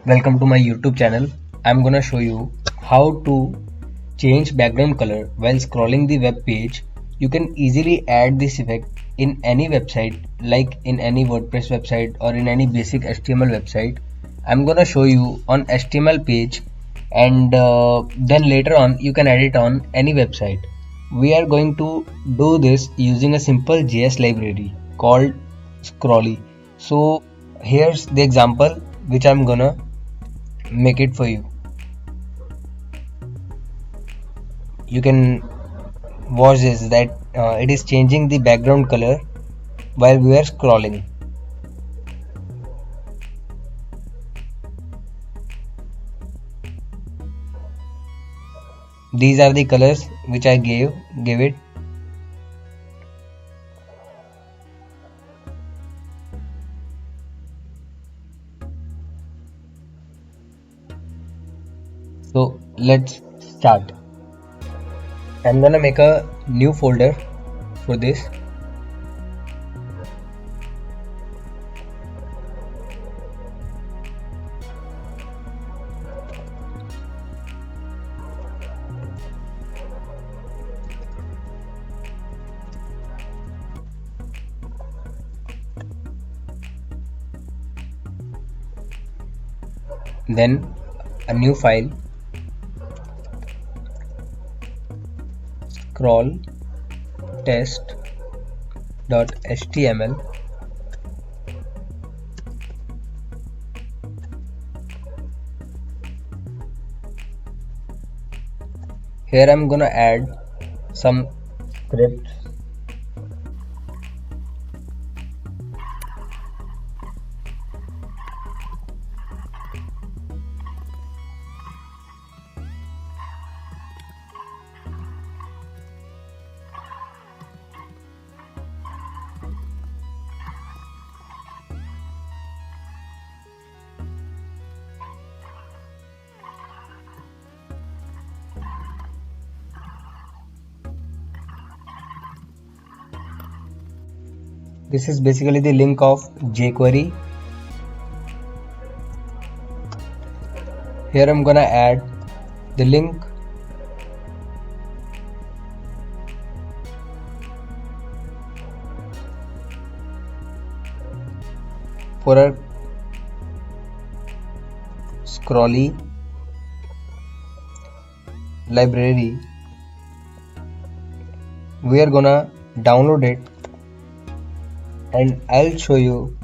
Welcome to my YouTube channel. I'm gonna show you how to change background color while scrolling the web page. You can easily add this effect in any website, like in any WordPress website or in any basic HTML website. I'm gonna show you on HTML page, and then later on you can add it on any website. We are going to do this using a simple JS library called Scrolly. So here's the example which I'm gonna make it for you. You can watch this, that it is changing the background color while we are scrolling. These are the colors which I gave it. So let's start. I'm gonna make a new folder for this. Then a new file, scroll test.html. Here I'm gonna add some scripts. This is basically the link of jQuery. Here I'm gonna add the link for a Scrolly library. We are gonna download it, and I'll show you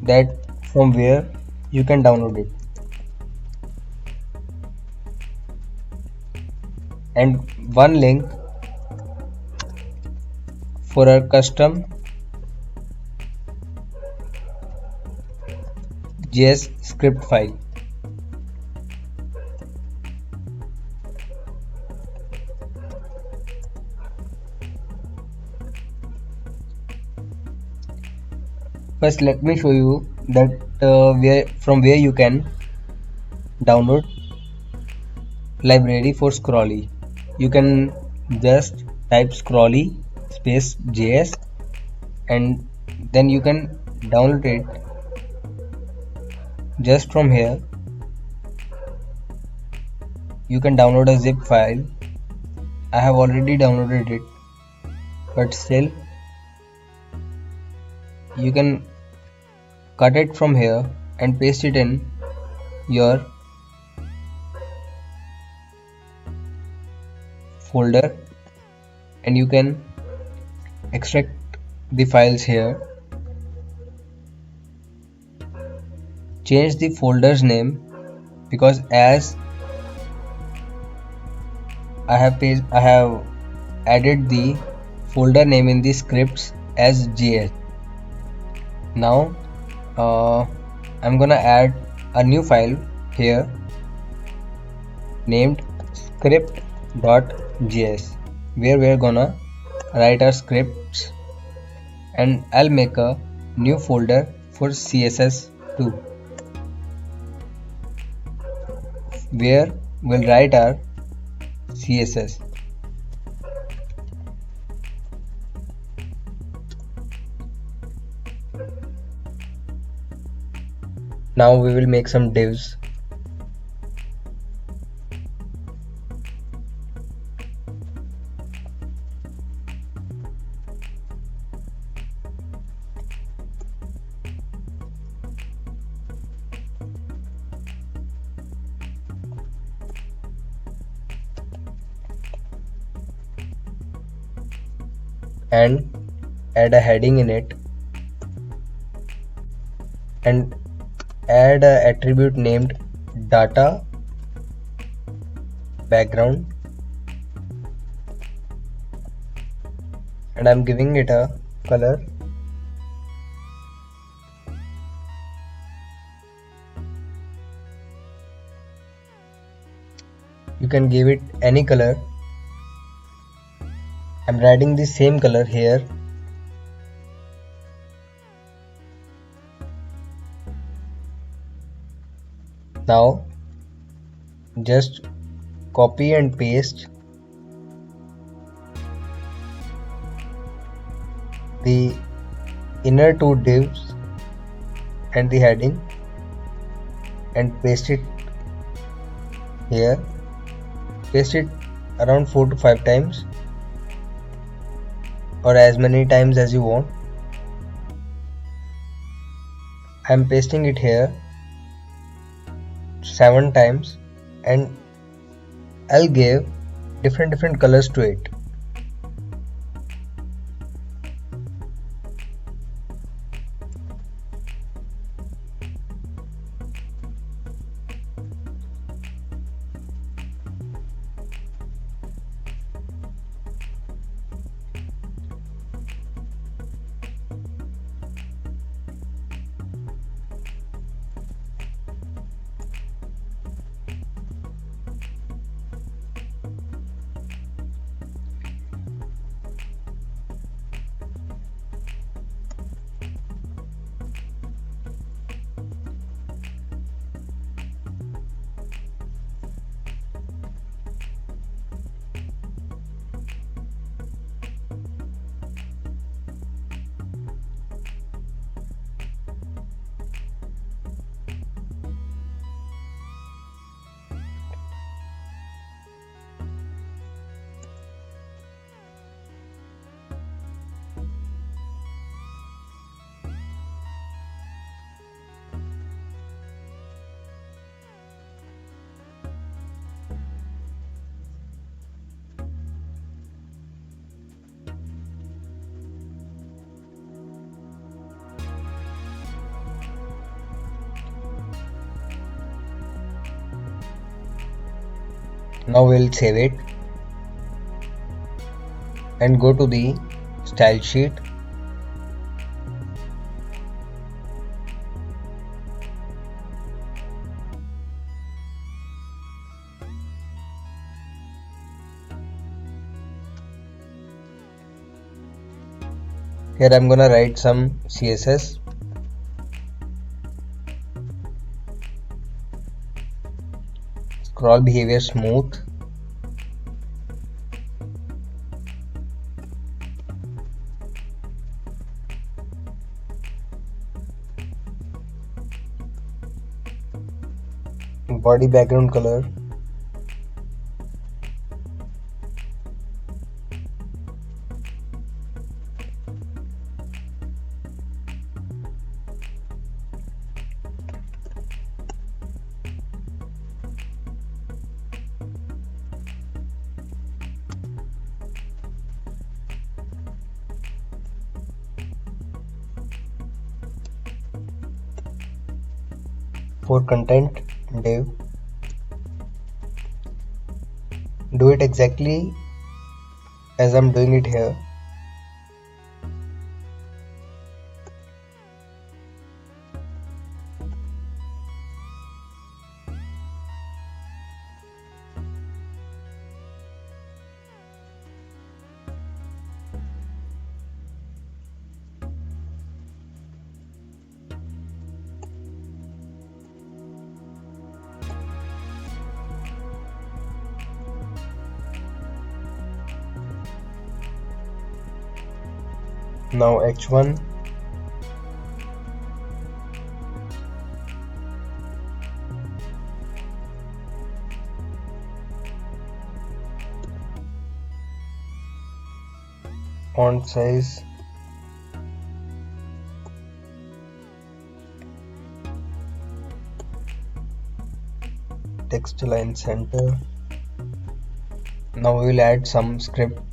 that from where you can download it. And one link for our custom JS script file. First, let me show you that from where you can download library for Scrolly. You can just type Scrolly space JS, and then you can download it just from here. You can download a zip file. I have already downloaded it, but still you can cut it from here and paste it in your folder, and you can extract the files here. Change the folder's name, because as I have added the folder name in the scripts as JS. Now I'm gonna add a new file here named script.js, where we're gonna write our scripts, and I'll make a new folder for CSS too, where we'll write our CSS. Now we will make some divs. And add a heading in it, and add a attribute named data background, and I'm giving it a color. You can give it any color. I'm writing the same color here. Now just copy and paste the inner two divs and the heading and paste it here. Paste it around 4 to 5 times, or as many times as you want. I'm pasting it here 7 times, and I'll give different colors to it. Now we'll save it and go to the style sheet. Here I'm gonna write some CSS. Scroll behavior smooth. Body background color. For content div, do it exactly as I'm doing it here. Now H1, font size, text align center. Now we will add some script.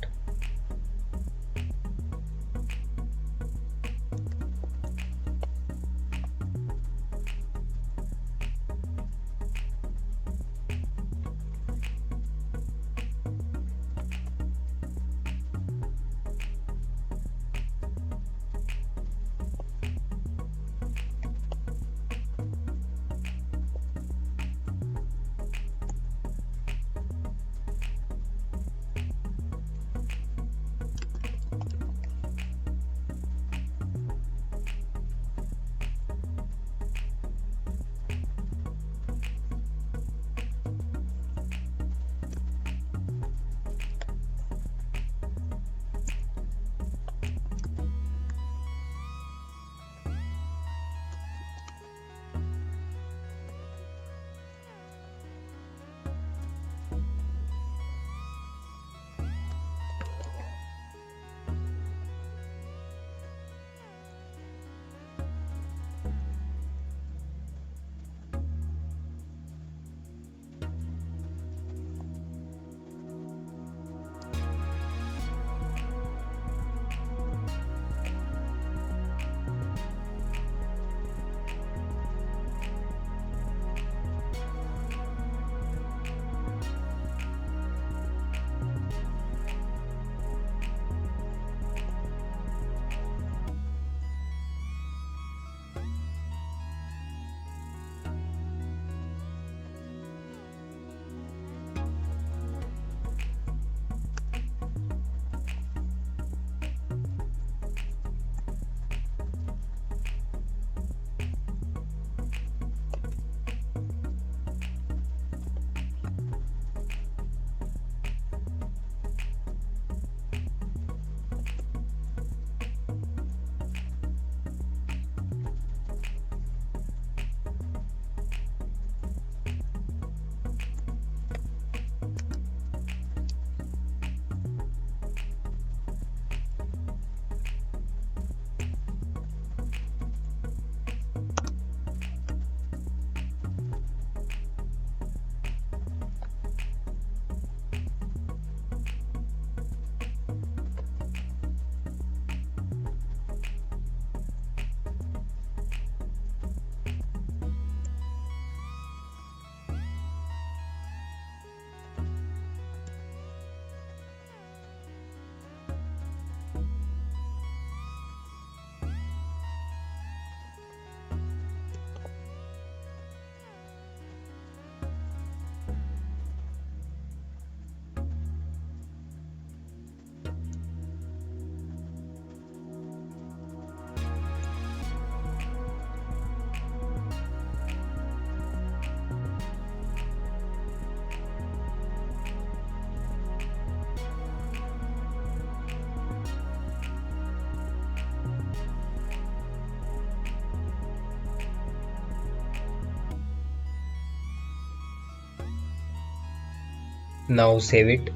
Now save it.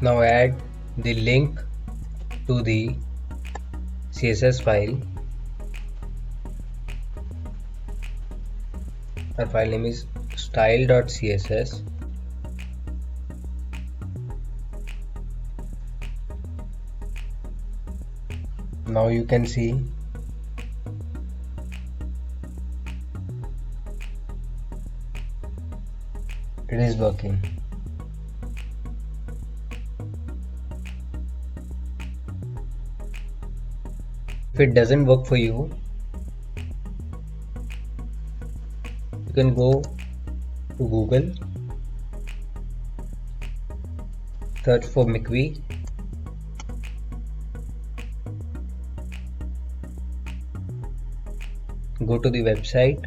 Now add the link to the CSS file. Our file name is style.css. Now you can see it is working. If it doesn't work for you, you can go to Google, search for McVie, go to the website,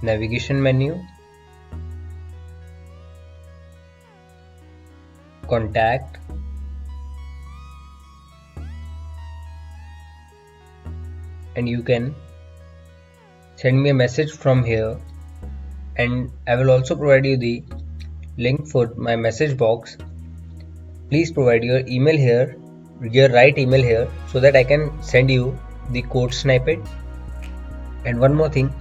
navigation menu, contact, and you can send me a message from here and I will also provide you the link for my message box. Please provide your email here, your right email here, so that I can send you the code snippet. And one more thing,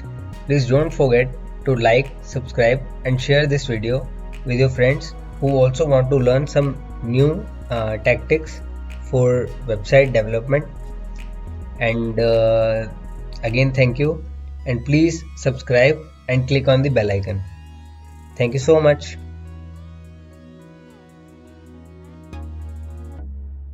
please don't forget to like, subscribe and share this video with your friends who also want to learn some new tactics for website development. And again, thank you, and please subscribe and click on the bell icon. Thank you so much.